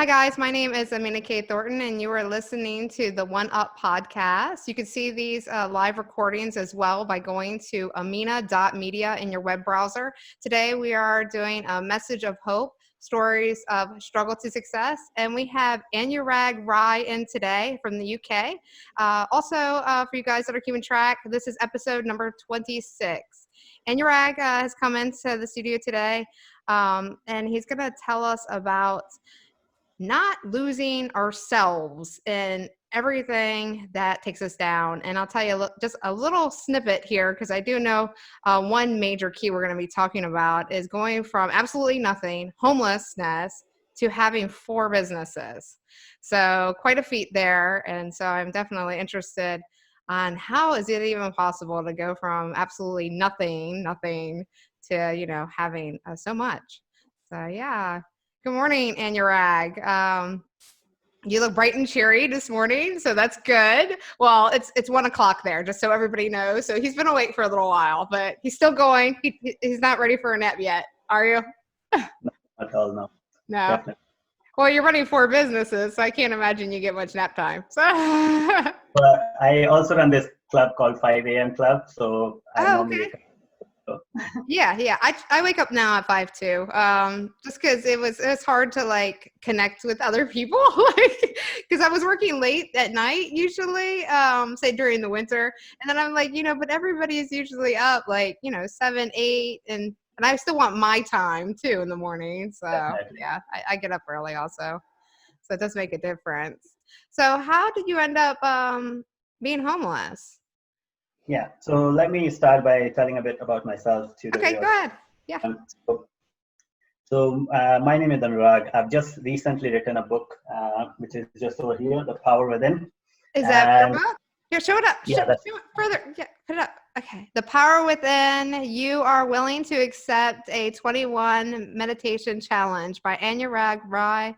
Hi guys, my name is Amina K. Thornton and you are listening to the One Up podcast. You can see these live recordings as well by going to amina.media in your web browser. Today we are doing a message of hope, stories of struggle to success, and we have Anurag Rai in today from the UK. For you guys that are keeping track, this is episode number 26. Anurag has come into the studio today and he's going to tell us about not losing ourselves in everything that takes us down. And I'll tell you just a little snippet here, because I do know one major key we're going to be talking about is going from absolutely nothing, homelessness, to having 4 businesses. So quite a feat there. And so I'm definitely interested on how is it even possible to go from absolutely nothing to, having so much. So yeah. Good morning, Anurag. You look bright and cheery this morning, so that's good. Well, it's 1 o'clock there, just so everybody knows. So he's been awake for a little while, but he's still going. He's not ready for a nap yet. Are you? Not at all, no. No. Definitely. Well, you're running 4 businesses, so I can't imagine you get much nap time. So. But I also run this club called 5 a.m. Club, so I normally okay. wake up. So. Yeah. I wake up now at 5 too. Just because it was hard to like connect with other people, like because I was working late at night usually, say during the winter, and then I'm like, but everybody is usually up like 7, 8, and I still want my time too in the morning. So Definitely. yeah, I get up early also, so it does make a difference. So how did you end up being homeless? Yeah, so let me start by telling a bit about myself to the Okay, viewers. go ahead. Yeah. My name is Anurag. I've just recently written a book, which is just over here, The Power Within. Is that your And book? Here, show it up. yeah, Show it further. Yeah, put it up. Okay. The Power Within. You are willing to accept a 21 meditation challenge by Anurag Rai,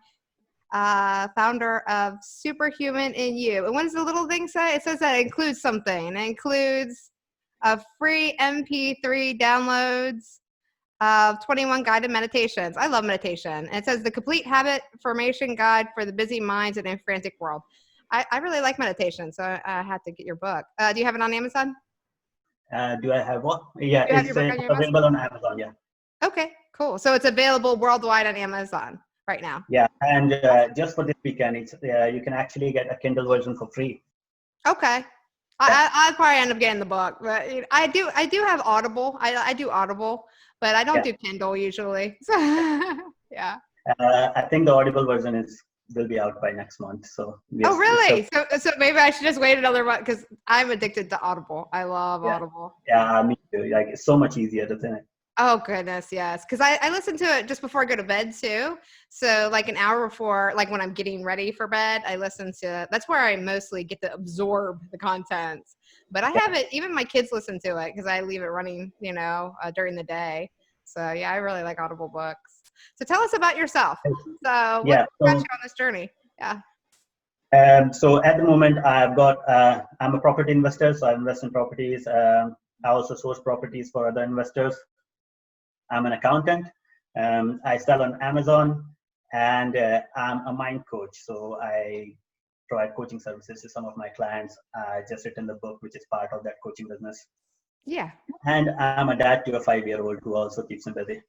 founder of Superhuman in You. And what does the little thing say? It says that it includes something. It includes a free MP3 downloads of 21 guided meditations. I love meditation. And it says the complete habit formation guide for the busy minds in a frantic world. I really like meditation, so I had to get your book. Do you have it on Amazon? do I have what? Yeah, Do you have it's your book on your Amazon? available on Amazon, yeah. Okay, cool. So it's available worldwide on Amazon right now. Yeah, and just for this weekend, it's you can actually get a Kindle version for free. Okay. I'll probably end up getting the book, but I do have Audible. I do Audible, but I don't do Kindle usually. So, yeah. I think the Audible version will be out by next month. So oh really? So maybe I should just wait another month, because I'm addicted to Audible. I love Audible. Yeah, me too. Like it's so much easier to think. Oh goodness, yes. Because I listen to it just before I go to bed too. So like an hour before, like when I'm getting ready for bed, I listen to. That's where I mostly get to absorb the content. But I have it. Even my kids listen to it because I leave it running, during the day. So yeah, I really like Audible books. So tell us about yourself. So what got you on this journey? Yeah. So at the moment, I'm a property investor, so I invest in properties. I also source properties for other investors. I'm an accountant. I sell on Amazon, and I'm a mind coach. So I provide coaching services to some of my clients. I just written the book, which is part of that coaching business. Yeah. And I'm a dad to a 5-year-old who also keeps me busy.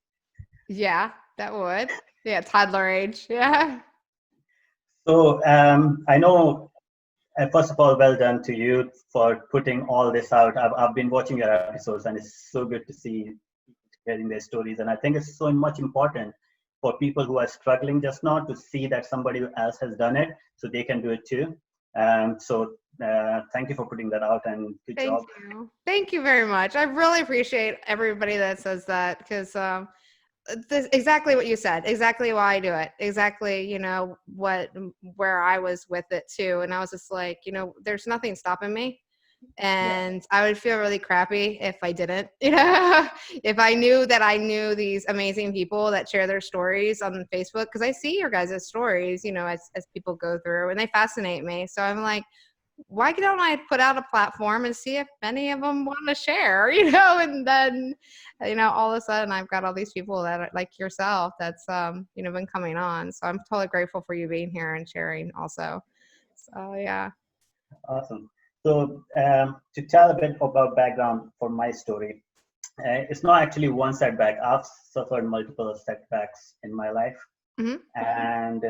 Yeah, that would. Yeah, toddler age. Yeah. So I know, first of all, well done to you for putting all this out. I've been watching your episodes, and it's so good to see hearing their stories. And I think it's so much important for people who are struggling just now to see that somebody else has done it, so they can do it too. Thank you for putting that out, and good job. Thank you very much. I really appreciate everybody that says that, because exactly what you said, exactly why I do it, exactly where I was with it too, and I was just like, there's nothing stopping me, and I would feel really crappy if I didn't, if I knew that I knew these amazing people that share their stories on Facebook, because I see your guys' stories, as people go through, and they fascinate me. So I'm like, why don't I put out a platform and see if any of them want to share, you know? And then, you know, all of a sudden I've got all these people that are like yourself that's, you know, been coming on. So I'm totally grateful for you being here and sharing also. So, yeah. Awesome. So to tell a bit about background for my story, it's not actually one setback. I've suffered multiple setbacks in my life. Mm-hmm. And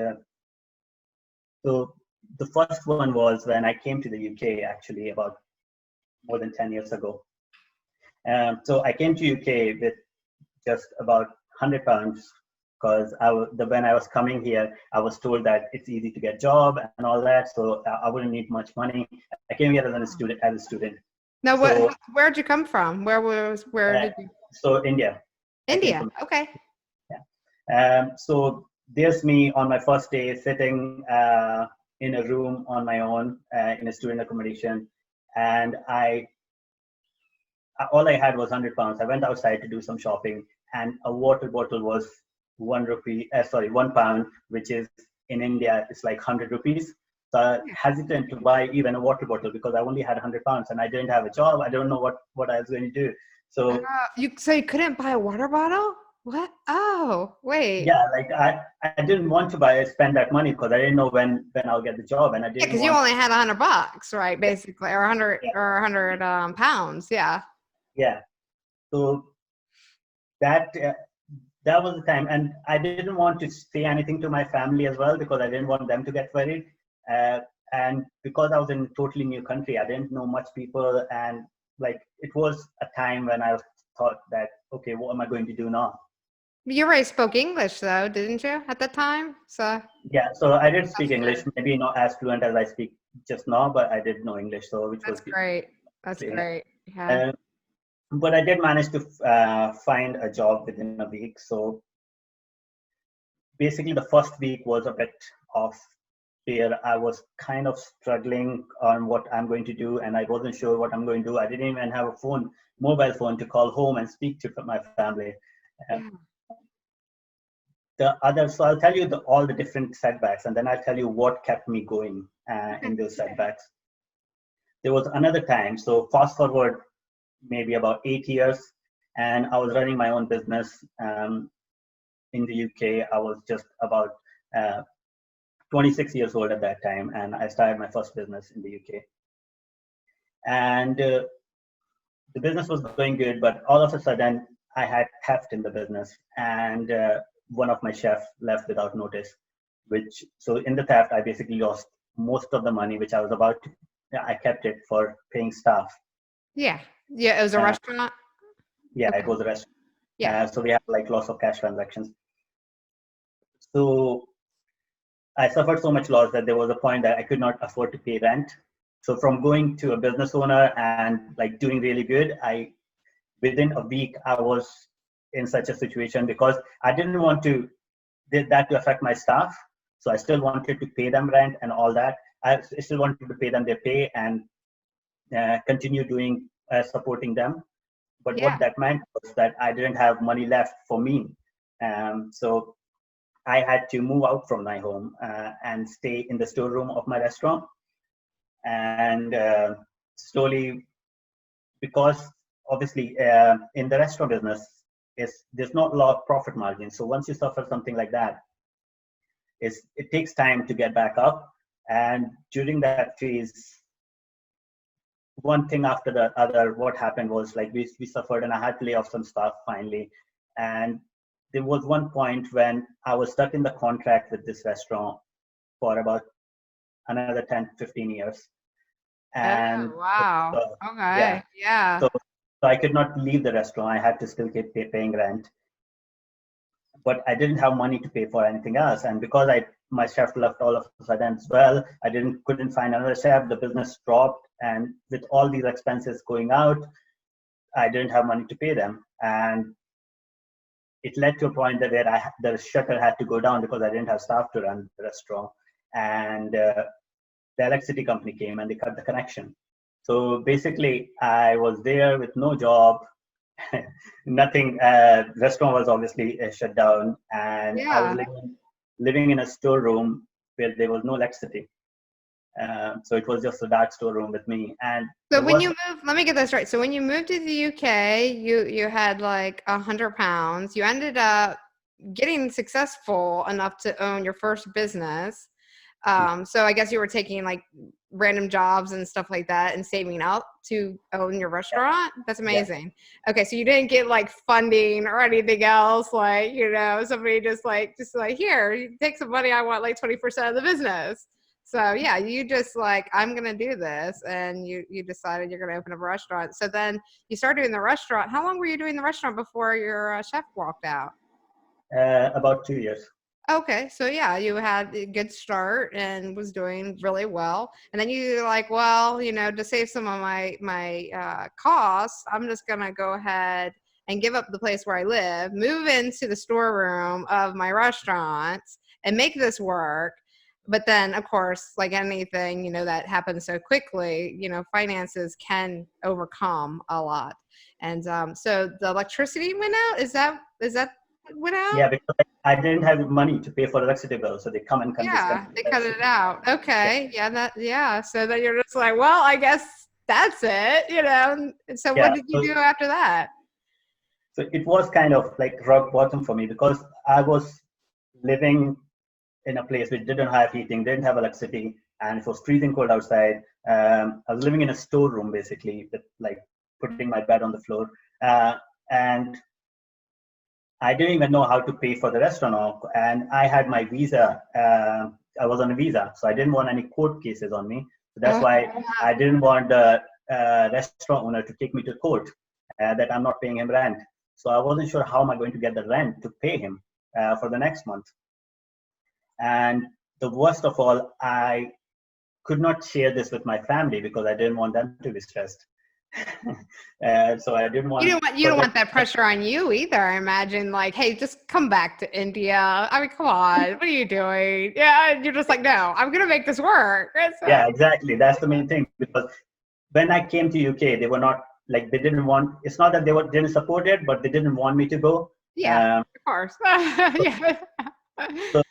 so the first one was when I came to the UK, actually about more than 10 years ago. So I came to UK with just about £100 because when I was coming here, I was told that it's easy to get a job and all that, so I wouldn't need much money. I came here as a student. Now, So, where'd you come from? Where did you? So India. India. Okay. Yeah. So there's me on my first day sitting in a room on my own in a student accommodation, and all I had was £100. I went outside to do some shopping, and a water bottle was £1, which is in India it's like 100 rupees. So I hesitant to buy even a water bottle because I only had £100 and I didn't have a job. I don't know what I was going to do. So you couldn't buy a water bottle? What? Oh, wait. yeah, like I didn't want to spend that money because I didn't know when I'll get the job, and I didn't. Because you only had $100, right? Basically, or 100 or 100 pounds. Yeah. Yeah. So that was the time, and I didn't want to say anything to my family as well because I didn't want them to get worried. And because I was in a totally new country, I didn't know much people, and like it was a time when I thought that, okay, what am I going to do now? You already spoke English though, didn't you, at the time? So yeah, so I did speak English, maybe not as fluent as I speak just now, but I did know English, so which was great. That's great. Yeah. But I did manage to find a job within a week. So basically, the first week was a bit of fear. I was kind of struggling on what I'm going to do, and I wasn't sure what I'm going to do. I didn't even have a mobile phone to call home and speak to my family. So I'll tell you all the different setbacks, and then I'll tell you what kept me going in those setbacks. There was another time. So fast forward maybe about 8 years, and I was running my own business in the UK. I was just about 26 years old at that time, and I started my first business in the UK. And the business was going good, but all of a sudden I had theft in the business, and one of my chefs left without notice. So in the theft, I basically lost most of the money which I was about to. I kept it for paying staff. Yeah, it was a restaurant. Yeah, okay. It was a restaurant. Yeah. So we had like lots of cash transactions. So I suffered so much loss that there was a point that I could not afford to pay rent. So from going to a business owner and like doing really good, within a week I was in such a situation because I didn't want that to affect my staff. So I still wanted to pay them rent and all that. I still wanted to pay them their pay and continue doing supporting them. But what that meant was that I didn't have money left for me. So I had to move out from my home and stay in the storeroom of my restaurant. And slowly, because obviously in the restaurant business, there's not a lot of profit margin. So once you suffer something like that, it takes time to get back up. And during that phase, one thing after the other, what happened was like we suffered, and I had to lay off some staff finally. And there was one point when I was stuck in the contract with this restaurant for about another 10, 15 years. And wow. Okay. Yeah. So I could not leave the restaurant. I had to still keep paying rent. But I didn't have money to pay for anything else. And because my chef left all of a sudden as well, I couldn't find another chef. The business dropped. And with all these expenses going out, I didn't have money to pay them. And it led to a point where the shutter had to go down because I didn't have staff to run the restaurant. And the electricity company came and they cut the connection. So basically, I was there with no job, nothing. Restaurant was obviously shut down, and I was living in a storeroom where there was no electricity. So it was just a dark storeroom with me. And So when you moved, let me get this right. So when you moved to the UK, you had like 100 pounds. You ended up getting successful enough to own your first business. So I guess you were taking like random jobs and stuff like that and saving up to own your restaurant. That's amazing. Okay, so you didn't get like funding or anything else, like, you know, somebody just like here, you take some money, I want like 20% of the business. So yeah, you just like, I'm gonna do this, and you decided you're gonna open up a restaurant. So then you started doing the restaurant. How long were you doing the restaurant before your chef walked out? About 2 years. Okay, so yeah, you had a good start and was doing really well, and then you like, well, you know, to save some of my costs, I'm just gonna go ahead and give up the place where I live, move into the storeroom of my restaurant, and make this work. But then, of course, like anything, you know, that happens so quickly, you know, finances can overcome a lot, and so the electricity went out. Is that went out? Yeah, because I didn't have money to pay for electricity bill, so they come and Yeah, disconnect they the cut it electricity. out. Yeah. Okay. Yeah. So then you're just like, well, I guess that's it, you know. And so what Yeah. did you do after that? So it was kind of like rock bottom for me because I was living in a place which didn't have heating, didn't have electricity, and it was freezing cold outside. I was living in a storeroom basically, with like putting my bed on the floor, and I didn't even know how to pay for the restaurant. And I had my visa. I was on a visa, so I didn't want any court cases on me. So that's Oh, why I didn't want the restaurant owner to take me to court that I'm not paying him rent. So I wasn't sure how am I going to get the rent to pay him for the next month. And the worst of all, I could not share this with my family because I didn't want them to be stressed. So I didn't want. you don't want that pressure on you either. I imagine, like, hey, just come back to India. I mean, come on, what are you doing? Yeah, and you're just like, no, I'm gonna make this work. Yeah, exactly. That's the main thing, because when I came to UK, they were not like, they didn't want. It's not that they didn't support it, but they didn't want me to go. Yeah, Um, of course. Yeah. so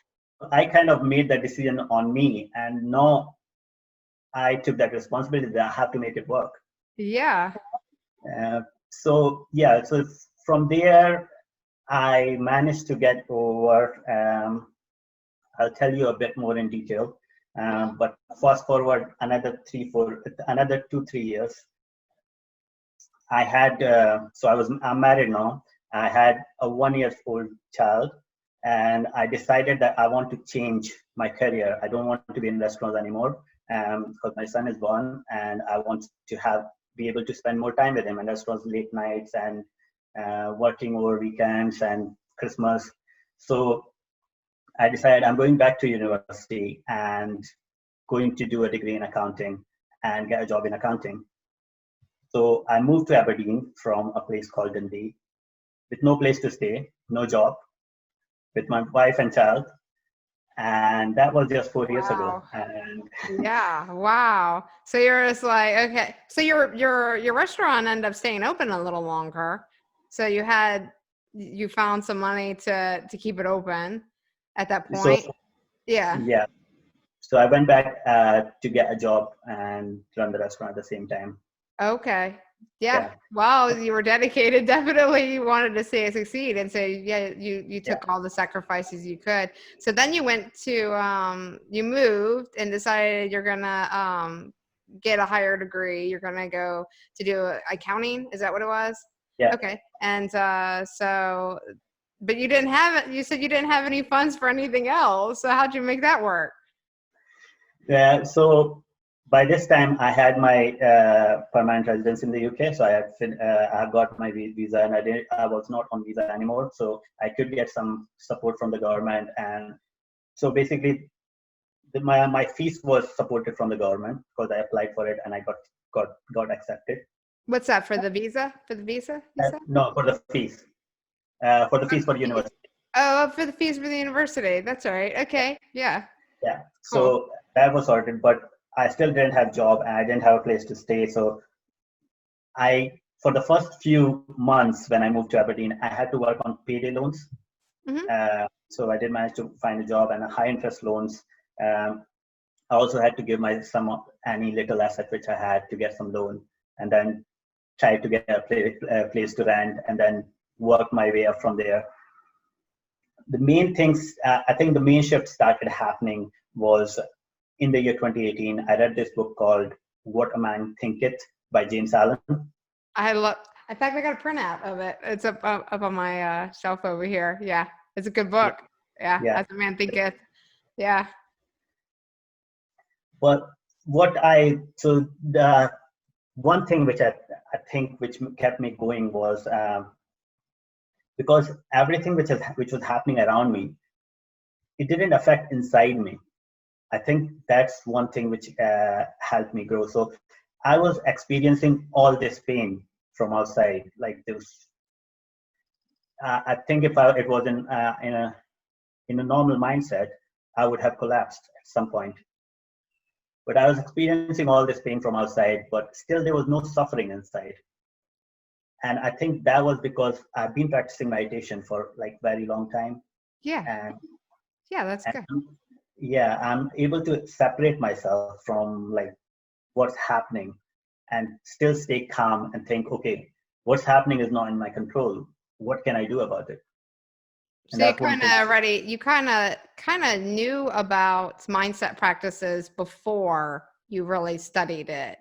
I kind of made that decision on me, and now I took that responsibility that I have to make it work. Yeah. So yeah, so from there, I managed to get over. I'll tell you a bit more in detail. But fast forward another 2-3 years. I had I'm married now. I had a 1-year-old child, and I decided that I want to change my career. I don't want to be in restaurants anymore because my son is born, and I want to be able to spend more time with him in restaurants, late nights, and working over weekends and Christmas. So I decided I'm going back to university and going to do a degree in accounting and get a job in accounting. So I moved to Aberdeen from a place called Dundee with no place to stay, no job, with my wife and child. And that was just 4 years ago. Wow. And Yeah. Wow. So you're just like, okay. So your restaurant ended up staying open a little longer. So you found some money to keep it open at that so, point. Yeah. yeah. So I went back to get a job and run the restaurant at the same time. Okay. Yeah. Yeah. Wow. You were dedicated. Definitely you wanted to see it succeed. And so, yeah, you Yeah. took all the sacrifices you could. So then you went to, you moved and decided you're going to, get a higher degree. You're going to go to do accounting. Is that what it was? Yeah. Okay. And, so, but you said you didn't have any funds for anything else. So how'd you make that work? Yeah. So by this time, I had my permanent residence in the UK. So I have got my visa, and I was not on visa anymore. So I could get some support from the government, and so basically, my fees was supported from the government because I applied for it and I got accepted. What's that for the visa? For the visa, you said? No, for the fees. For the fees for university. Oh, for the fees for the university. That's all right. Okay. Yeah. Yeah. Cool. So that was sorted, but I still didn't have job and I didn't have a place to stay. So for the first few months when I moved to Aberdeen, I had to work on payday loans. Mm-hmm. So I did manage to find a job and a high interest loans. I also had to give my some of any little asset which I had to get some loan, and then try to get a place to rent, and then work my way up from there. The main things, I think the main shift started happening was in the year 2018. I read this book called What a Man Thinketh by James Allen. I love. In fact, I got a printout of it. It's up on my shelf over here. Yeah, it's a good book. Yeah, Yeah. As a Man Thinketh. Yeah. But so the one thing which I think which kept me going was because everything which was happening around me, it didn't affect inside me. I think that's one thing which helped me grow. So I was experiencing all this pain from outside, like this. I think if it was in a normal mindset, I would have collapsed at some point. But I was experiencing all this pain from outside, but still there was no suffering inside. And I think that was because I've been practicing meditation for like very long time. Yeah. And yeah, that's good. Yeah, I'm able to separate myself from like what's happening and still stay calm and think, okay, what's happening is not in my control. What can I do about it? And so you kind of knew about mindset practices before you really studied it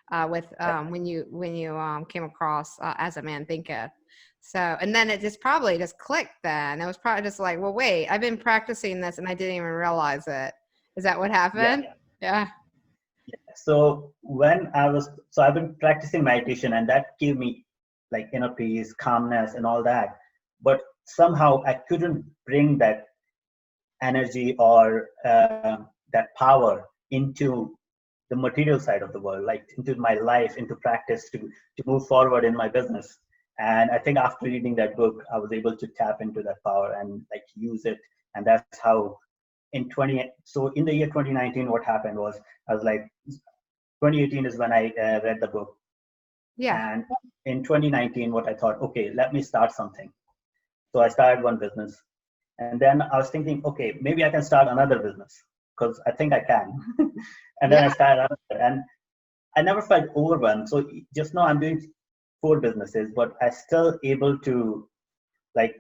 when you came across As a Man Thinketh. So, and then it probably just clicked then. It was probably just like, well, wait, I've been practicing this and I didn't even realize it. Is that what happened? Yeah. So I've been practicing meditation, and that gave me like inner peace, calmness, and all that. But somehow I couldn't bring that energy or that power into the material side of the world, like into my life, into practice to move forward in my business. And I think after reading that book, I was able to tap into that power and like use it. And that's how in the year 2019, what happened was I was like, 2018 is when I read the book. Yeah. And in 2019, what I thought, okay, let me start something. So I started one business. And then I was thinking, okay, maybe I can start another business because I think I can. And then I started another, and I never felt overwhelmed. So just now I'm doing 4 businesses, but I still able to like,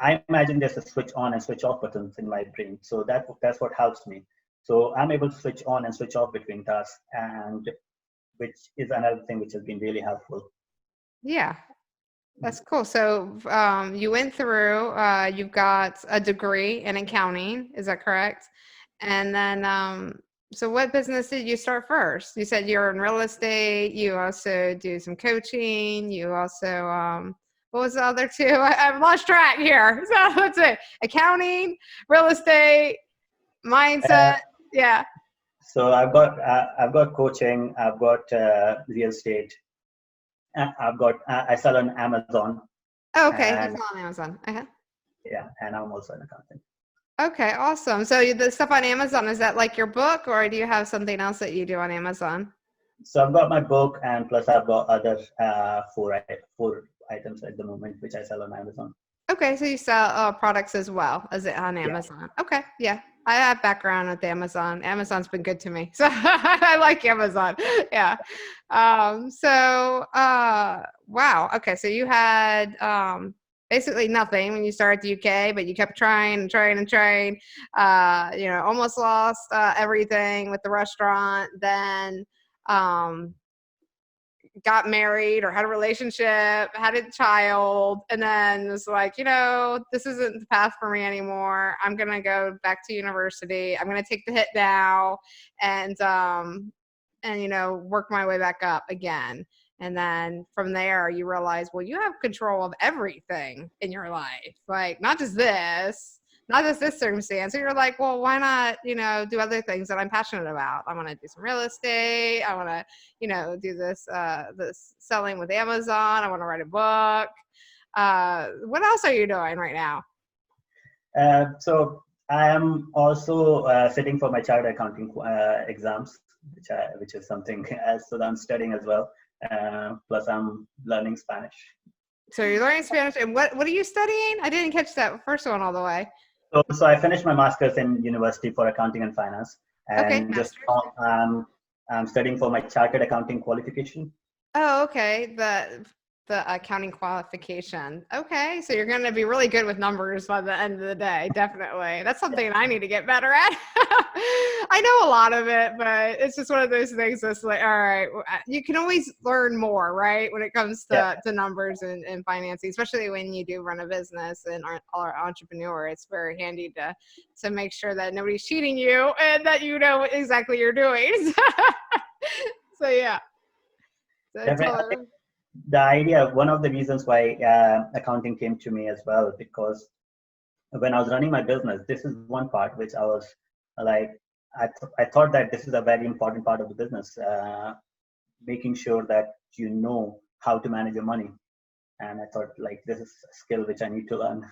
I imagine there's a switch on and switch off buttons in my brain. So that's what helps me. So I'm able to switch on and switch off between tasks, and which is another thing which has been really helpful. Yeah. That's cool. So you went through, you've got a degree in accounting, is that correct? And then, so what business did you start first? You said you're in real estate. You also do some coaching. You also, what was the other 2? I've lost track here. So let's see, accounting, real estate, mindset. Yeah. So I've got coaching. I've got real estate. I sell on Amazon. Oh, okay. You sell on Amazon. Uh-huh. Yeah, and I'm also an accountant. Okay, awesome. So the stuff on Amazon, is that like your book, or do you have something else that you do on Amazon? So I've got my book, and plus I've got other 4 items at the moment which I sell on Amazon. Okay, so you sell products as well as it on Amazon. Yeah. Okay, yeah. I have background with Amazon. Amazon's been good to me, so I like Amazon. Yeah. Wow. Okay, so you had basically nothing when you started the UK, but you kept trying and trying and trying. Almost lost everything with the restaurant. Then got married or had a relationship, had a child, and then was like, this isn't the path for me anymore. I'm going to go back to university. I'm going to take the hit now and work my way back up again. And then from there, you realize, well, you have control of everything in your life, like not just this circumstance. So you're like, well, why not, do other things that I'm passionate about? I want to do some real estate. I want to, do this selling with Amazon. I want to write a book. What else are you doing right now? So I am also sitting for my chartered accounting exams, which is something else. So I'm studying as well. Plus I'm learning Spanish. So you're learning Spanish, and what are you studying? I didn't catch that first one all the way. So I finished my master's in university for accounting and finance. Okay, and just master's. now I'm studying for my chartered accounting qualification. Oh, okay. The accounting qualification. Okay, so you're going to be really good with numbers by the end of the day. Definitely. That's something I need to get better at. I know a lot of it, but it's just one of those things that's like, all right, you can always learn more, right? When it comes Yeah, to numbers and financing, especially when you do run a business and are an entrepreneur. It's very handy to make sure that nobody's cheating you and that you know what exactly you're doing. So yeah. So definitely. I think totally. the idea, one of the reasons why accounting came to me as well, because when I was running my business, this is one part which I was like, I thought that this is a very important part of the business, making sure that you know how to manage your money. And I thought like this is a skill which I need to learn.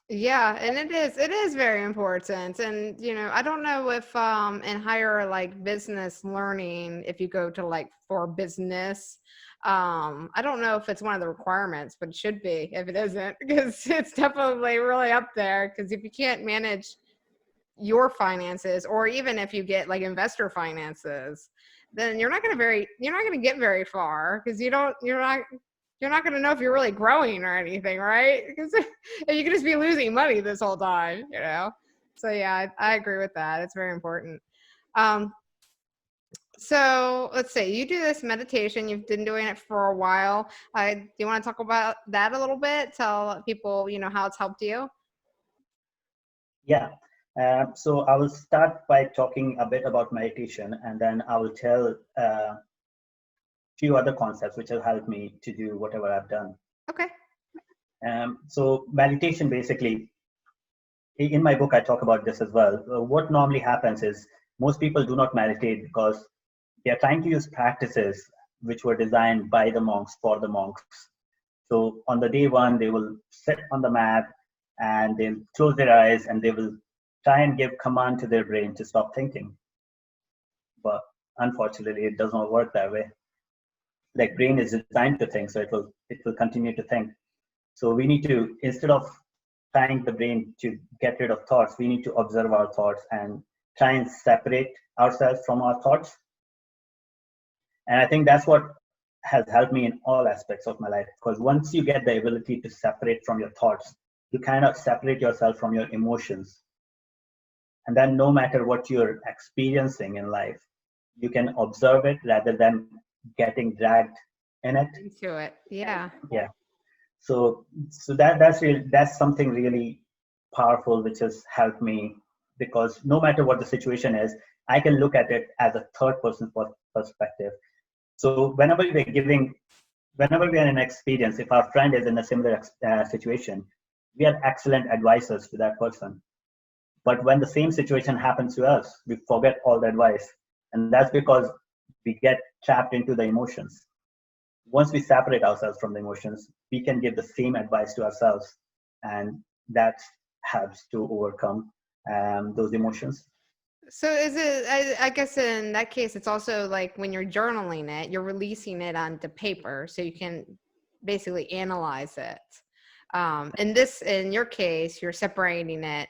Yeah, and it is very important. And I don't know if in higher like business learning, if you go to like for business, I don't know if it's one of the requirements, but it should be if it isn't, because it's definitely really up there. Because if you can't manage your finances, or even if you get like investor finances, then you're not going to get very far, because you're not going to know if you're really growing or anything, right? Because you could just be losing money this whole time. So yeah, I agree with that. It's very important. um so let's say you do this meditation, you've been doing it for a while. Do you want to talk about that a little bit, tell people how it's helped you? Yeah. So I will start by talking a bit about meditation, and then I will tell a few other concepts which have helped me to do whatever I've done. Okay. So meditation, basically, in my book, I talk about this as well. What normally happens is most people do not meditate because they are trying to use practices which were designed by the monks for the monks. So on the day one, they will sit on the mat and they'll close their eyes and they will try and give command to their brain to stop thinking. But unfortunately, it does not work that way. Like brain is designed to think, so it will continue to think. So we need to, instead of trying the brain to get rid of thoughts, we need to observe our thoughts and try and separate ourselves from our thoughts. And I think that's what has helped me in all aspects of my life, because once you get the ability to separate from your thoughts, you cannot separate yourself from your emotions. And then no matter what you're experiencing in life, you can observe it rather than getting dragged in it. Into it, yeah. Yeah. So that's something really powerful which has helped me, because no matter what the situation is, I can look at it as a third person perspective. So whenever we are in an experience, if our friend is in a similar situation, we are excellent advisors to that person. But when the same situation happens to us, we forget all the advice, and that's because we get trapped into the emotions. Once we separate ourselves from the emotions, we can give the same advice to ourselves, and that helps to overcome those emotions. So is it, I guess in that case, it's also like when you're journaling it, you're releasing it onto paper so you can basically analyze it. In your case, you're separating it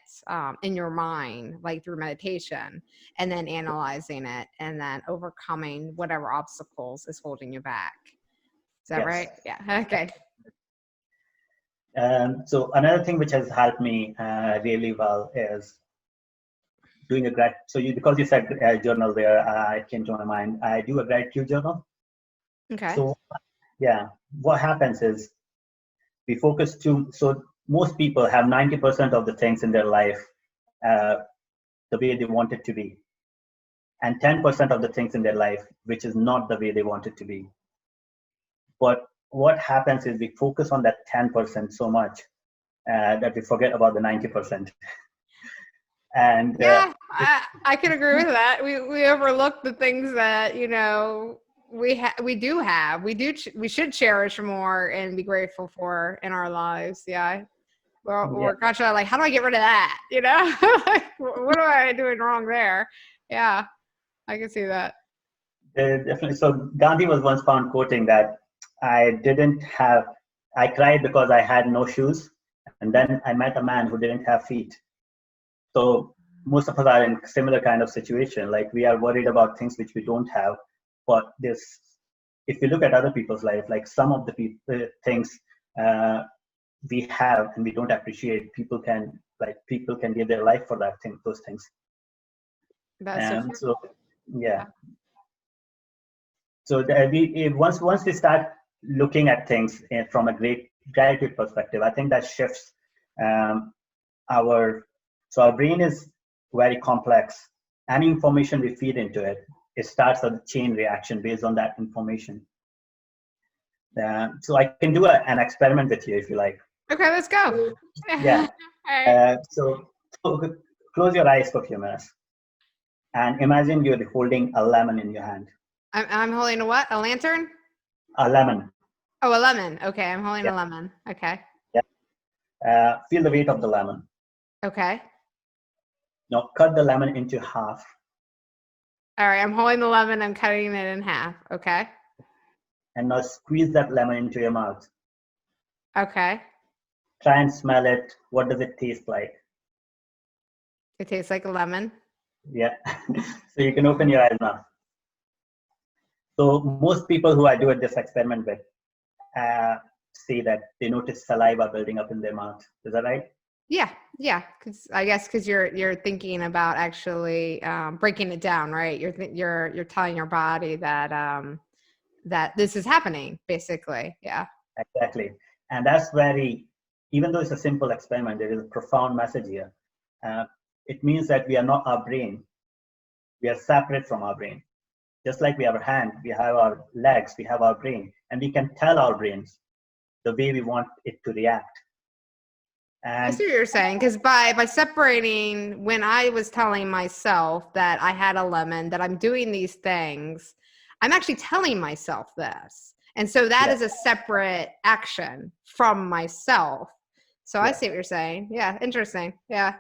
in your mind, like through meditation, and then analyzing it and then overcoming whatever obstacles is holding you back. Is that Yes. right? Yeah. Okay. So another thing which has helped me really well is doing a so because you said journal there, it came to my mind. I do a gratitude journal. Okay. So yeah, what happens is we focus too. So most people have 90% of the things in their life uh, the way they want it to be, and 10% of the things in their life which is not the way they want it to be. But what happens is we focus on that 10% so much that we forget about the 90%. And Yeah, I can agree with that. We overlook the things that we should cherish more and be grateful for in our lives. Yeah, well, yeah, we're constantly like, how do I get rid of that? Like, what am I doing wrong there? Yeah, I can see that. definitely. So Gandhi was once found quoting that I cried because I had no shoes, and then I met a man who didn't have feet. So most of us are in similar kind of situation. Like we are worried about things which we don't have. But this, if you look at other people's life, like some of the things we have and we don't appreciate, people can give their life for that thing, those things. That's so true. So yeah. So once we start looking at things from a great gratitude perspective, I think that shifts our brain is very complex. Any information we feed into it, it starts a chain reaction based on that information. So I can do an experiment with you if you like. Okay, let's go. Yeah. Right. So close your eyes for a few minutes and imagine you're holding a lemon in your hand. I'm holding a what? A lantern? A lemon. Oh, a lemon. Okay, I'm holding Yeah. a lemon. Okay. Yeah. Feel the weight of the lemon. Okay. Now cut the lemon into half. All right, I'm holding the lemon. I'm cutting it in half. Okay. And now squeeze that lemon into your mouth. Okay. Try and smell it. What does it taste like? It tastes like a lemon. Yeah. So you can open your eyes now. So most people who I do this experiment with say that they notice saliva building up in their mouth. Is that right? Yeah. Because you're thinking about actually breaking it down, right? You're telling your body that that this is happening, basically. Yeah. Exactly. And that's even though it's a simple experiment, there is a profound message here. It means that we are not our brain. We are separate from our brain. Just like we have a hand, we have our legs, we have our brain, and we can tell our brains the way we want it to react. And I see what you're saying, because by separating, when I was telling myself that I had a lemon, that I'm doing these things, I'm actually telling myself this. And so that is a separate action from myself. So I see what you're saying. Yeah, interesting. Yeah.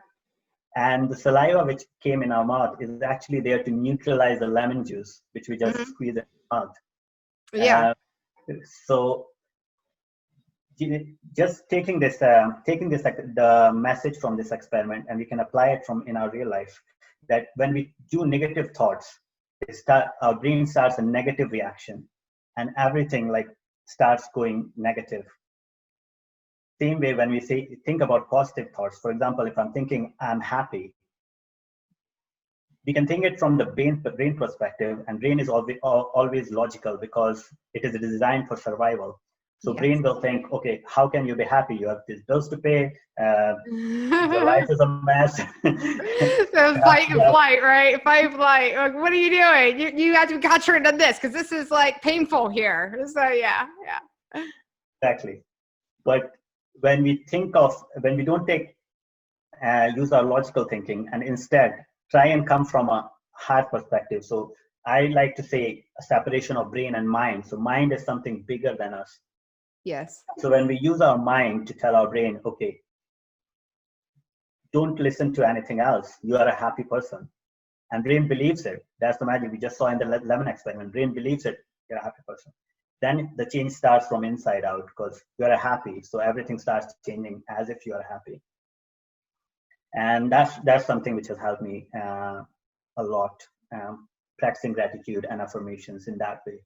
And the saliva which came in our mouth is actually there to neutralize the lemon juice, which we just squeeze in our mouth. Yeah. So just taking the message from this experiment, and we can apply it in our real life, that when we do negative thoughts, our brain starts a negative reaction, and everything starts going negative. Same way when we think about positive thoughts. For example, if I'm thinking I'm happy, we can think it from the brain perspective, and brain is always logical because it is designed for survival. So brain will think, okay, how can you be happy? You have these bills to pay. Your life is a mess. So fight and flight, right? Fight and flight. Like, what are you doing? You have to be concentrated on this because this is painful here. So yeah. Exactly. But when we don't use our logical thinking, and instead try and come from a heart perspective. So I like to say a separation of brain and mind. So mind is something bigger than us. Yes. So when we use our mind to tell our brain, okay, don't listen to anything else. You are a happy person. And brain believes it. That's the magic we just saw in the lemon experiment. Brain believes it. You're a happy person. Then the change starts from inside out because you're happy. So everything starts changing as if you are happy. And that's something which has helped me a lot, practicing gratitude and affirmations in that way.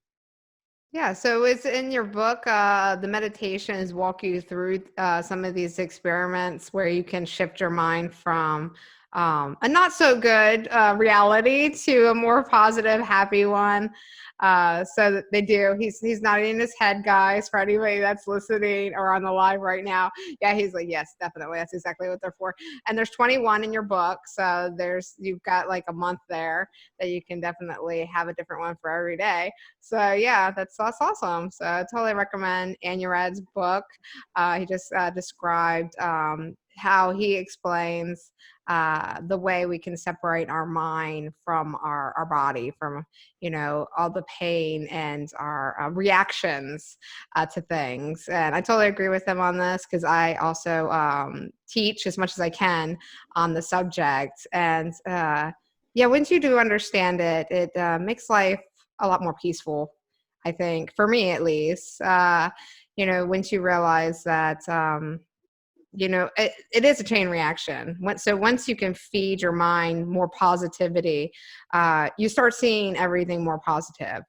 Yeah, so it's in your book, the meditations walk you through some of these experiments where you can shift your mind from a not so good reality to a more positive, happy one. So that they do. He's nodding his head, guys, for anybody that's listening or on the live right now. Yeah, he's like, yes, definitely. That's exactly what they're for. And there's 21 in your book, so you've got a month there that you can definitely have a different one for every day. So yeah, that's awesome. So I totally recommend Anurag's book. He just described how he explains the way we can separate our mind from our body, from all the pain and our reactions to things. And I totally agree with him on this because I also teach as much as I can on the subject. And yeah, once you do understand it, it makes life a lot more peaceful, I think, for me at least. Once you realize that it is a chain reaction. So once you can feed your mind more positivity, you start seeing everything more positive.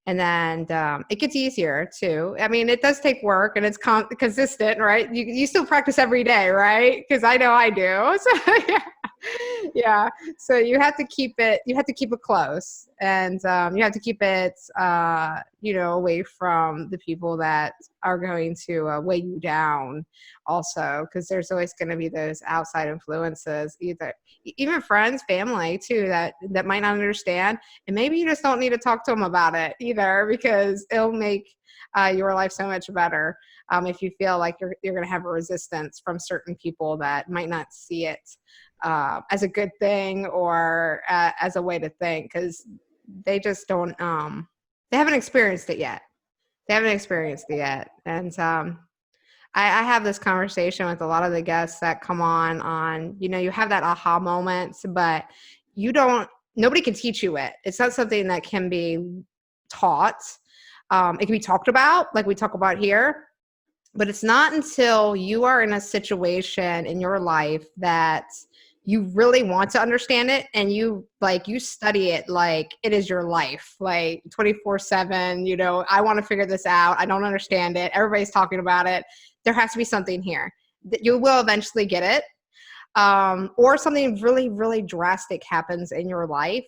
And then it gets easier too. I mean, it does take work and it's consistent, right? You still practice every day, right? Because I know I do. So yeah. Yeah. So you have to keep it close, and you have to keep it, away from the people that are going to weigh you down also, because there's always going to be those outside influences, even friends, family too, that might not understand. And maybe you just don't need to talk to them about it either, because it'll make your life so much better if you feel like you're going to have a resistance from certain people that might not see it as a good thing or as a way to think, because they just don't, they haven't experienced it yet. And I have this conversation with a lot of the guests that come on, you have that aha moment, but nobody can teach you it. It's not something that can be taught. It can be talked about, like we talk about here, but it's not until you are in a situation in your life that you really want to understand it, and you study it like it is your life, like 24/7. I want to figure this out. I don't understand it. Everybody's talking about it. There has to be something here that you will eventually get it. Or something really, really drastic happens in your life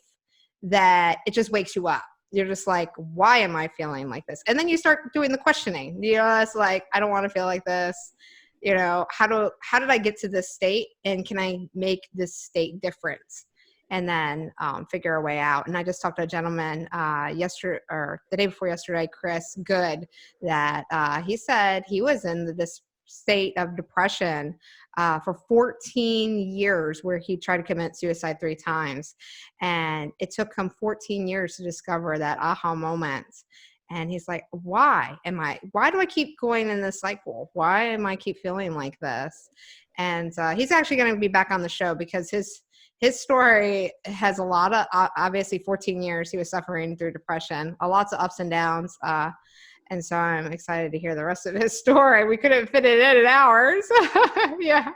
that it just wakes you up. You're just like, why am I feeling like this? And then you start doing the questioning. It's like, I don't want to feel like this. How did I get to this state, and can I make this state different? And then figure a way out. And I just talked to a gentleman yesterday, or the day before yesterday, Chris Good, that he said he was in this state of depression for 14 years, where he tried to commit suicide 3 times. And it took him 14 years to discover that aha moment. And he's like, why do I keep going in this cycle? Why am I keep feeling like this? And he's actually going to be back on the show, because his story has a lot of, obviously 14 years he was suffering through depression, lots of ups and downs. And so I'm excited to hear the rest of his story. We couldn't fit it in hours. Yeah.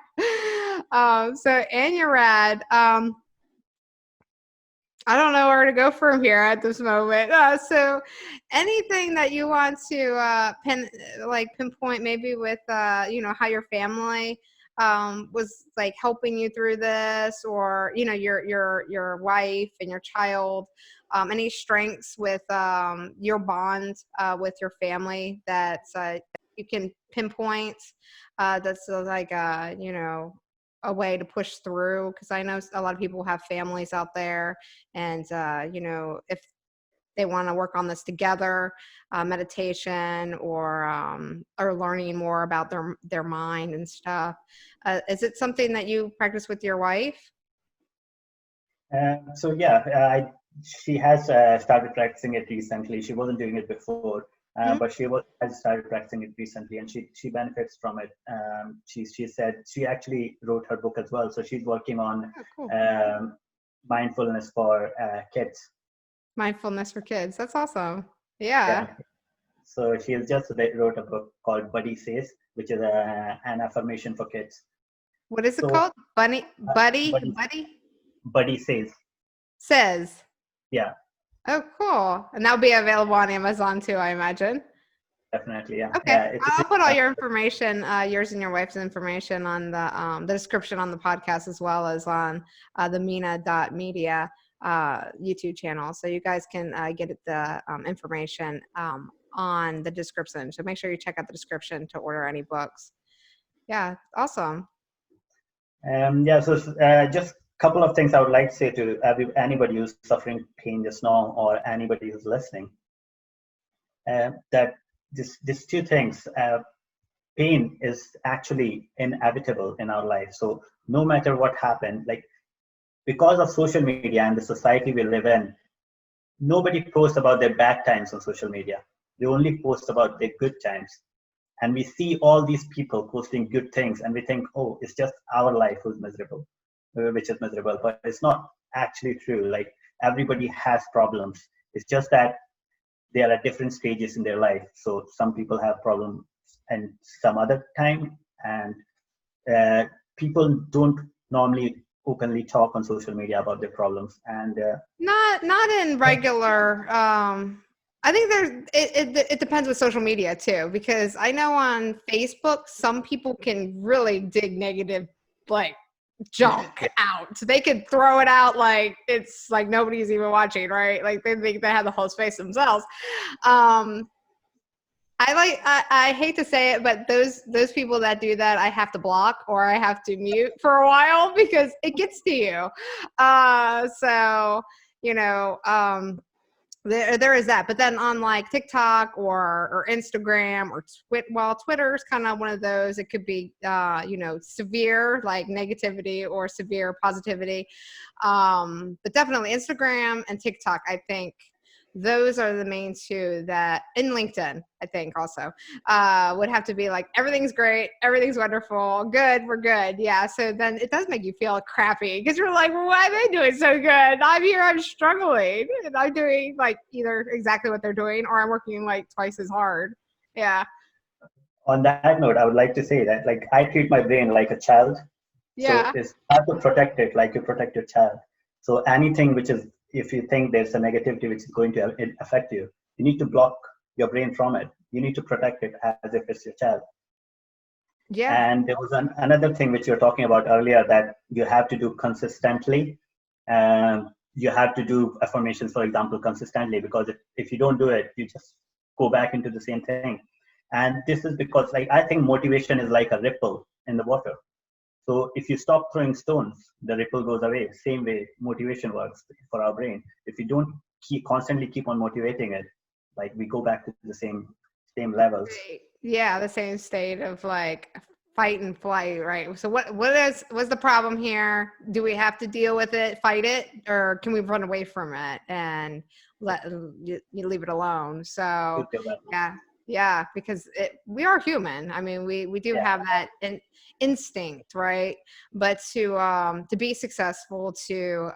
So Anurag, I don't know where to go from here at this moment. So anything that you want to pinpoint, maybe with, how your family was like helping you through this, or, your wife and your child, any strengths with your bond with your family that you can pinpoint that's like, a way to push through, because I know a lot of people have families out there, and if they want to work on this together, meditation, or learning more about their mind and stuff. Is it something that you practice with your wife? So yeah, she has started practicing it recently. She wasn't doing it before. But has started practicing it recently, and she benefits from it. She said she actually wrote her book as well, so she's working on mindfulness for kids. Mindfulness for kids. That's awesome. Yeah. So she just wrote a book called Buddy Says, which is an affirmation for kids. What is it called? Buddy Says. Says. Yeah. Oh, cool. And that'll be available on Amazon too, I imagine. Definitely, yeah. Okay, I'll put all your information, yours and your wife's information, on the description on the podcast, as well as on the mina.media YouTube channel. So you guys can get the information on the description. So make sure you check out the description to order any books. Yeah, awesome. So just couple of things I would like to say to anybody who's suffering pain just now, or anybody who's listening, that these 2 things, pain is actually inevitable in our life. So no matter what happened, like, because of social media and the society we live in, nobody posts about their bad times on social media. They only post about their good times. And we see all these people posting good things, and we think, oh, it's just our life which is miserable. But it's not actually true. Like, everybody has problems. It's just that they are at different stages in their life. So some people have problems and some other time, and people don't normally openly talk on social media about their problems, and not in regular. I think it depends with social media too, because I know on Facebook some people can really dig negative like junk out. So they could throw it out like it's like nobody's even watching, right? Like they think they have the whole space themselves. I hate to say it, but those people that do that, I have to block or I have to mute for a while because it gets to you. So you know, there is that. But then on like TikTok or Instagram or Twitter's kind of one of those. It could be severe like negativity or severe positivity. But definitely Instagram and TikTok, I think those are the main two that, in LinkedIn, I think also would have to be like, everything's great, everything's wonderful, good, we're good. Yeah. So then it does make you feel crappy because you're like, well, why are they doing so good? I'm here, I'm struggling, and I'm doing like either exactly what they're doing or I'm working like twice as hard. Yeah. On that note, I would like to say that like I treat my brain like a child. Yeah. So it's hard to protect it like you protect your child. So anything which is, if you think there's a negativity which is going to affect you, you need to block your brain from it. You need to protect it as if it's your child. Yeah. And there was another thing which you were talking about earlier that you have to do consistently. You have to do affirmations, for example, consistently, because if you don't do it, you just go back into the same thing. And this is because like I think motivation is like a ripple in the water. So if you stop throwing stones, the ripple goes away. Same way motivation works for our brain. If you don't constantly keep on motivating it, like we go back to the same levels. Right. Yeah, the same state of like fight and flight, right? So what's the problem here? Do we have to deal with it, fight it, or can we run away from it and let you leave it alone? So yeah, because we are human. I mean, we do have that instinct, right? But to be successful, to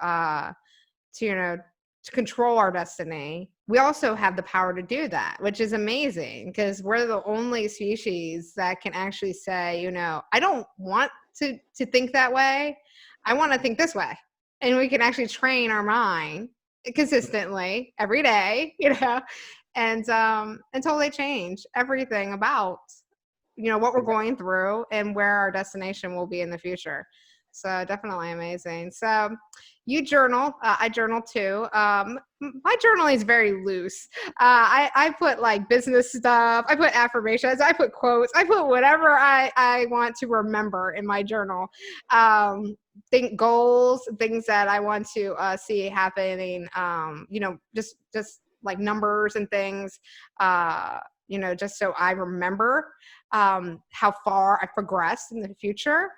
control our destiny, we also have the power to do that, which is amazing because we're the only species that can actually say, I don't want to think that way. I want to think this way. And we can actually train our mind consistently every day, and totally change everything about, what we're going through and where our destination will be in the future. So definitely amazing. So you journal. I journal too. My journaling is very loose. I put like business stuff. I put affirmations. I put quotes. I put whatever I want to remember in my journal. Think goals, things that I want to see happening. Just like numbers and things. Just so I remember how far I progressed in the future.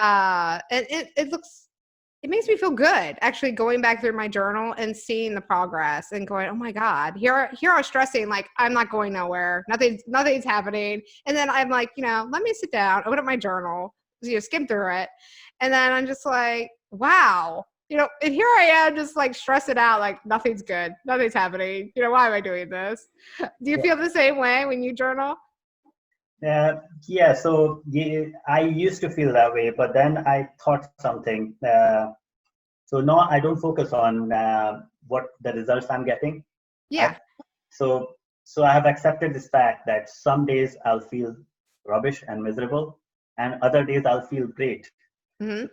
And it makes me feel good actually going back through my journal and seeing the progress and going, oh my God, here I was stressing, like I'm not going nowhere. Nothing's happening. And then I'm like, let me sit down, open up my journal, skim through it. And then I'm just like, wow, and here I am just like stressing out, like nothing's good. Nothing's happening. Why am I doing this? Do you feel the same way when you journal? So I used to feel that way, but then I thought something. So now I don't focus on what the results I'm getting. Yeah. So I have accepted this fact that some days I'll feel rubbish and miserable, and other days I'll feel great. Mm-hmm.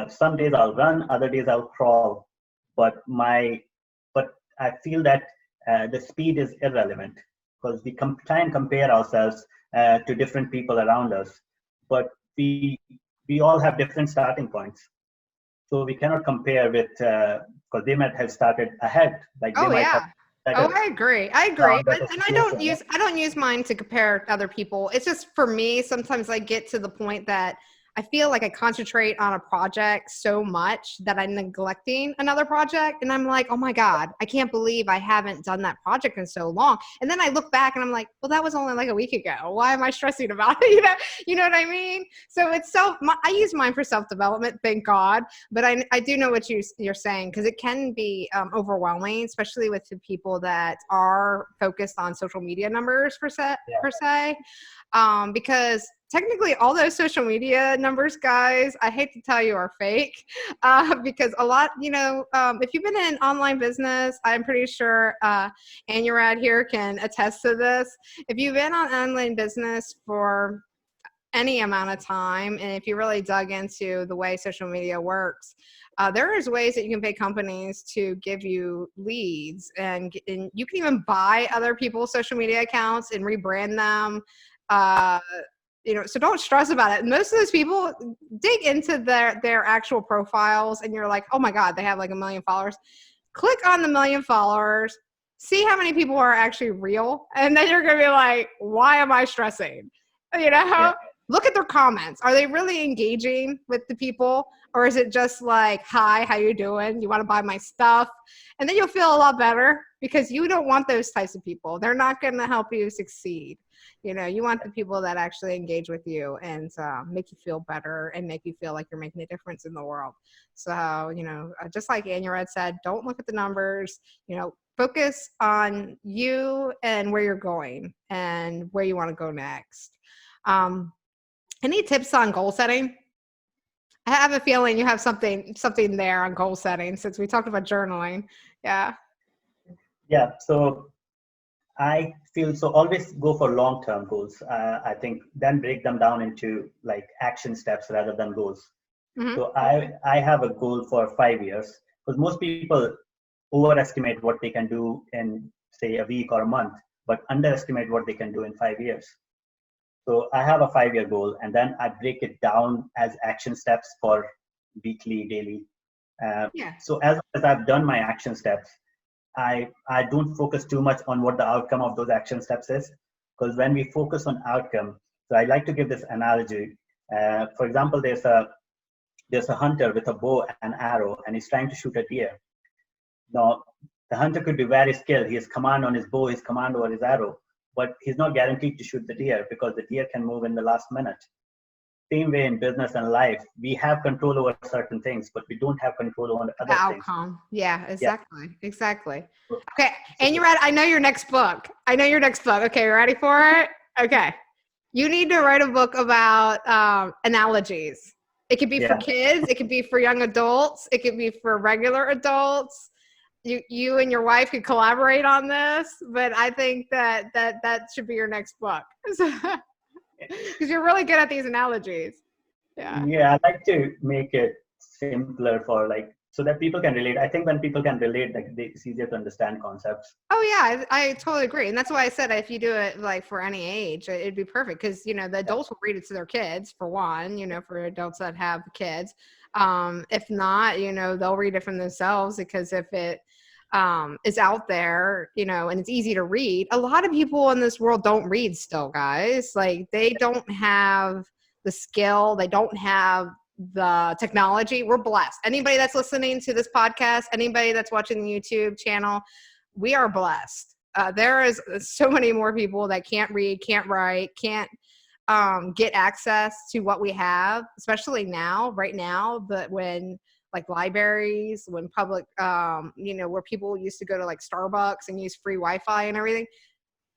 Some days I'll run, other days I'll crawl, but I feel that the speed is irrelevant because we try and compare ourselves to different people around us, but we all have different starting points, so we cannot compare with because they might have started ahead. Like they might have. I agree. And I don't use mine to compare to other people. It's just for me, sometimes I get to the point that I feel like I concentrate on a project so much that I'm neglecting another project. And I'm like, oh my God, I can't believe I haven't done that project in so long. And then I look back and I'm like, well, that was only like a week ago. Why am I stressing about it? You know what I mean? So it's I use mine for self-development, thank God. But I do know what you're saying, because it can be overwhelming, especially with the people that are focused on social media numbers per se. Because technically all those social media numbers, guys, I hate to tell you, are fake, because a lot, if you've been in online business, I'm pretty sure Anurag here can attest to this. If you've been on online business for any amount of time, and if you really dug into the way social media works, there is ways that you can pay companies to give you leads, and you can even buy other people's social media accounts and rebrand them. So don't stress about it. Most of those people, dig into their actual profiles, and you're like, oh my God, they have like 1 million followers. Click on the 1 million followers, see how many people are actually real, and then you're gonna be like, why am I stressing? Yeah. Look at their comments. Are they really engaging with the people? Or is it just like, hi, how you doing? You want to buy my stuff? And then you'll feel a lot better, because you don't want those types of people. They're not going to help you succeed. You want the people that actually engage with you and make you feel better and make you feel like you're making a difference in the world. So, just like Anurag said, don't look at the numbers, focus on you and where you're going and where you want to go next. Any tips on goal setting? I have a feeling you have something there on goal setting, since we talked about journaling. Yeah. Yeah. So I feel so always go for long-term goals. I think then break them down into like action steps rather than goals. Mm-hmm. So I have a goal for 5 years, because most people overestimate what they can do in say a week or a month, but underestimate what they can do in 5 years. So I have a 5-year goal, and then I break it down as action steps for weekly, daily. Yeah. So as I've done my action steps, I don't focus too much on what the outcome of those action steps is, because when we focus on outcome, so I like to give this analogy. For example, there's a hunter with a bow and arrow, and he's trying to shoot a deer. Now, the hunter could be very skilled. He has command on his bow, his command over his arrow, but he's not guaranteed to shoot the deer, because the deer can move in the last minute. Same way in business and life, we have control over certain things, but we don't have control over The other things. outcome. Yeah, exactly. Yeah. Exactly. Okay. And you're right. I know your next book. Okay. You ready for it? Okay. You need to write a book about analogies. It could be for kids. It could be for young adults. It could be for regular adults. You and your wife could collaborate on this, but I think that should be your next book, because you're really good at these analogies. Yeah, I like to make it simpler for so that people can relate. I think when people can relate, it's easier to understand concepts. Oh yeah, I totally agree, and that's why I said if you do it like for any age, it'd be perfect, because the adults will read it to their kids for one. For adults that have kids, if not, they'll read it from themselves, because if it is out there, and it's easy to read. A lot of people in this world don't read still, guys. Like, they don't have the skill. They don't have the technology. We're blessed. Anybody that's listening to this podcast, anybody that's watching the YouTube channel, we are blessed. There is so many more people that can't read, can't write, can't get access to what we have, especially right now, but when like libraries, when public, where people used to go to like Starbucks and use free Wi-Fi and everything.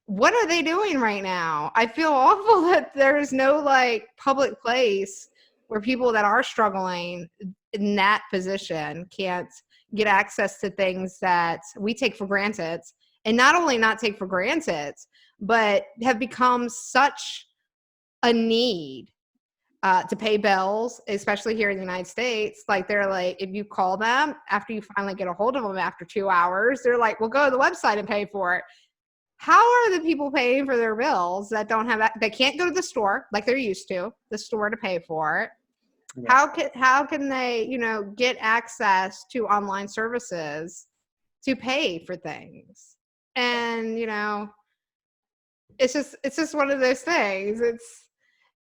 What are they doing right now? I feel awful that there's no like public place where people that are struggling in that position can't get access to things that we take for granted, and not only not take for granted, but have become such a need to pay bills, especially here in the United States. Like, they're like, if you call them after you finally get a hold of them after 2 hours, they're like, well, go to the website and pay for it. How are the people paying for their bills that don't have that? They can't go to the store like they're used to, the store to pay for it. Yeah. How can they, get access to online services to pay for things? And, it's just one of those things.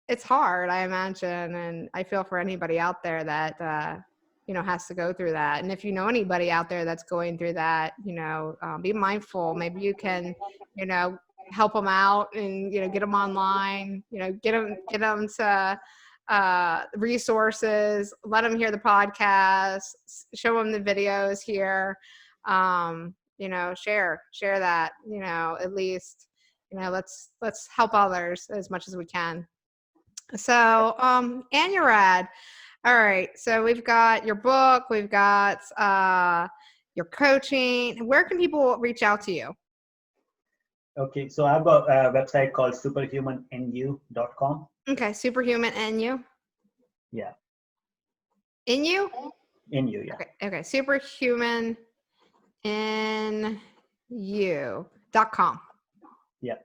It's hard, I imagine, and I feel for anybody out there that has to go through that. And if you know anybody out there that's going through that, be mindful. Maybe you can help them out and get them online, get them to resources, let them hear the podcast, show them the videos here, share that, at least let's help others as much as we can. So, Anurag, all right. So we've got your book, we've got your coaching. Where can people reach out to you? Okay, so I've got a website called superhumannu.com. Okay, Superhuman NU. Yeah, NU? in you, yeah. Okay, Superhuman NU.com. Yeah,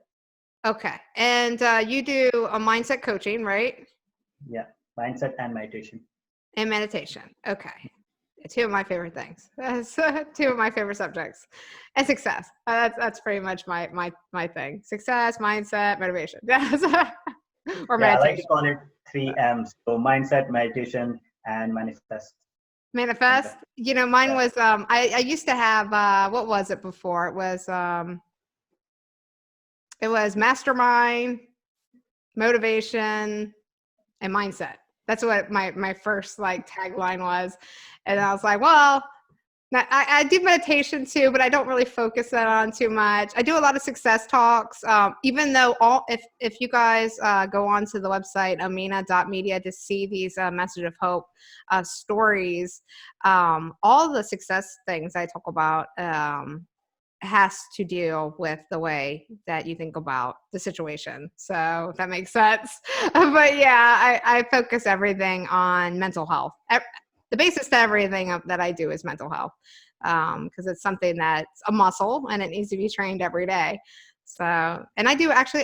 Okay, and you do a mindset coaching, right? yeah. Mindset and meditation. And meditation. Okay. Two of my favorite things. That's two of my favorite subjects. And success. That's pretty much my thing. Success, mindset, motivation. Or Yeah, I like to meditation. call it 3 M's. So mindset, meditation, and manifest. Manifest. You know, mine was I used to have what was it before? It was mastermind, motivation, and mindset. That's what my first like tagline was. And I was like, well, I do meditation too, but I don't really focus that on too much. I do a lot of success talks, even though if you guys go onto the website, amina.media, to see these message of hope stories, all the success things I talk about has to deal with the way that you think about the situation. So if that makes sense. But yeah, I focus everything on mental health. The basis to everything that I do is mental health, because it's something that's a muscle and it needs to be trained every day. So, and I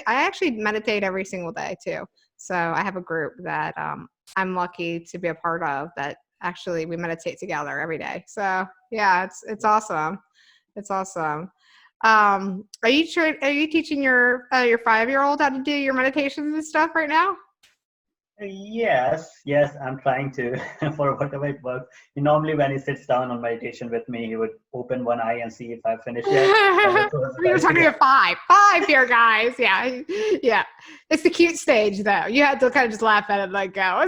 actually meditate every single day too. So I have a group that I'm lucky to be a part of that actually we meditate together every day. So yeah, it's awesome. It's awesome. Are you teaching your 5-year-old how to do your meditations and stuff right now? Yes, I'm trying to for whatever it works. Normally, when he sits down on meditation with me, he would open one eye and see if I finished yet. You're talking to five here, guys. Yeah, yeah. It's the cute stage, though. You have to kind of just laugh at it, like go.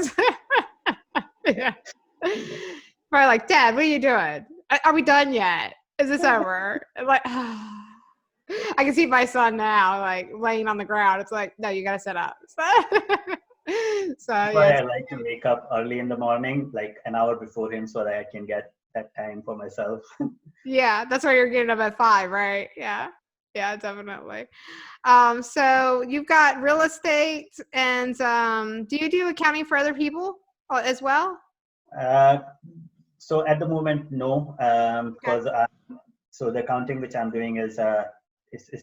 Yeah. Probably like, Dad, what are you doing? Are we done yet? Is this over? Like, I can see my son now, like laying on the ground. It's like, no, you gotta sit up. So That's why yes, I like to wake up early in the morning, like an hour before him, so that I can get that time for myself. yeah, that's why you're getting up at 5, right? Yeah, yeah, definitely. So you've got real estate, and do you do accounting for other people as well? Uh, so at the moment, no, Okay. because so the accounting which I'm doing is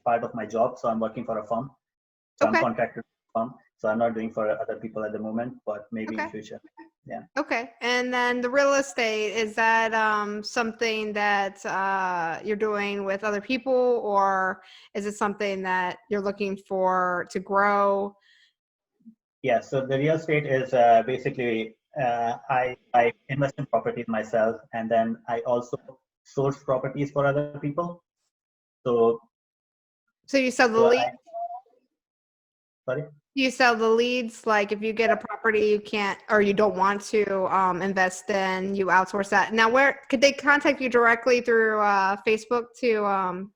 part of my job. So I'm working for a firm. So I'm Okay. contracted to a firm. So I'm not doing for other people at the moment, but maybe in Okay. future. Yeah. Okay. And then the real estate, is that something that you're doing with other people, or is it something that you're looking for to grow? Yeah. So the real estate is basically I invest in properties myself, and then I also source properties for other people. So So you sell the so lead? I sorry. You sell the leads, like if you get a property you can't or you don't want to invest in, you outsource that. Now, where could they contact you directly through Facebook to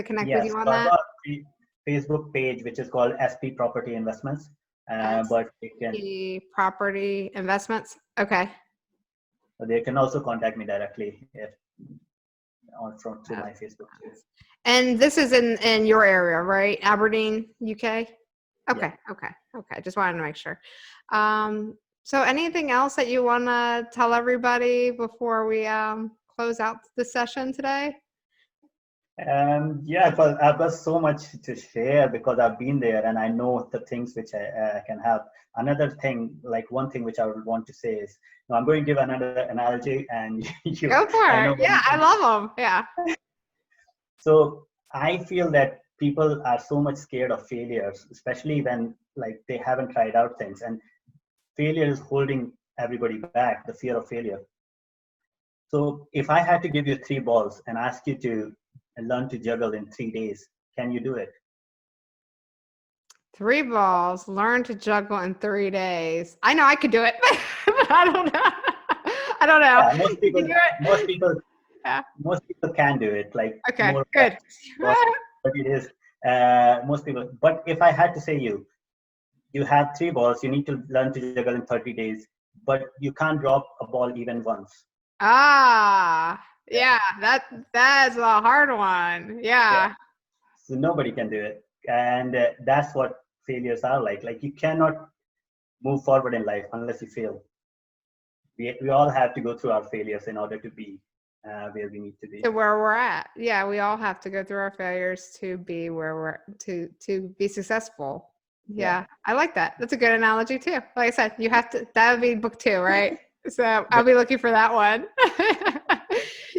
connect with Yes. you on So I've that? got a Facebook page which is called SP Property Investments, but SP Property Investments. Okay. they can also contact me directly if on from through my Facebook too. And this is in your area, right? Aberdeen, UK? Yeah. Okay. Just wanted to make sure. So anything else that you want to tell everybody before we close out the session today? Yeah, because I've got so much to share because I've been there and I know the things which I can help. Another thing, like one thing which I would want to say is, I'm going to give another analogy, and Go for I it. know. Yeah, I love them. Yeah. So I feel that people are so much scared of failures, especially when like they haven't tried out things, and failure is holding everybody back. The fear of failure. So if I had to give you 3 balls and ask you to learn to juggle in 3 days, can you do it? 3 balls, learn to juggle in 3 days. I know I could do it, but I don't know. I don't know. Yeah, You can do most it? people, Yeah. most people can do it. Like Okay, more or good. less what it is. Most people. But if I had to say you, you have 3 balls. You need to learn to juggle in 30 days, but you can't drop a ball even once. Ah, Yeah. yeah, that's a hard one. Yeah. Yeah. So nobody can do it, and that's what failures are like. Like you cannot move forward in life unless you fail. We all have to go through our failures in order to be where we need to be. To where we're at. Yeah, we all have to go through our failures to be where we're to be successful. Yeah. Yeah, I like that. That's a good analogy too. Like I said, you have to that would be book 2, right? So I'll be looking for that one.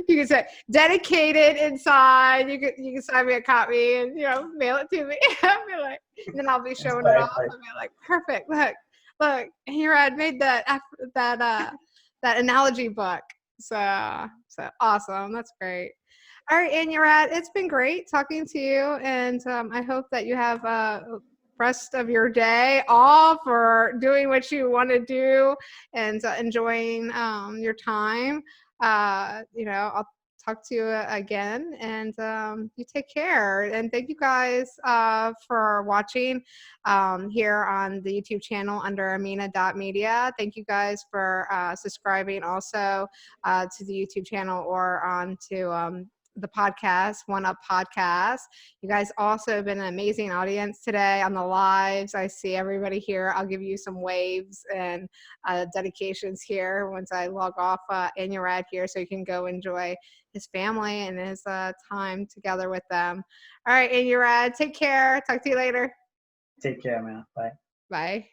You can say dedicated inside. You can sign me a copy and mail it to me. I'll be like, and then I'll be showing it off and be like, perfect. Look, here I made that analogy book. So awesome. That's great. All right, Anurag, it's been great talking to you, and I hope that you have rest of your day off or doing what you want to do and enjoying your time. I'll talk to you again, and you take care. And thank you guys for watching here on the YouTube channel under amina.media. Thank you guys for subscribing also to the YouTube channel or on to the podcast, One Up Podcast. You guys also have been an amazing audience today on the lives. I see everybody here. I'll give you some waves and dedications here once I log off Anurag here, so you can go enjoy his family and his time together with them. All right, Anurag, take care. Talk to you later. Take care, man. Bye. Bye.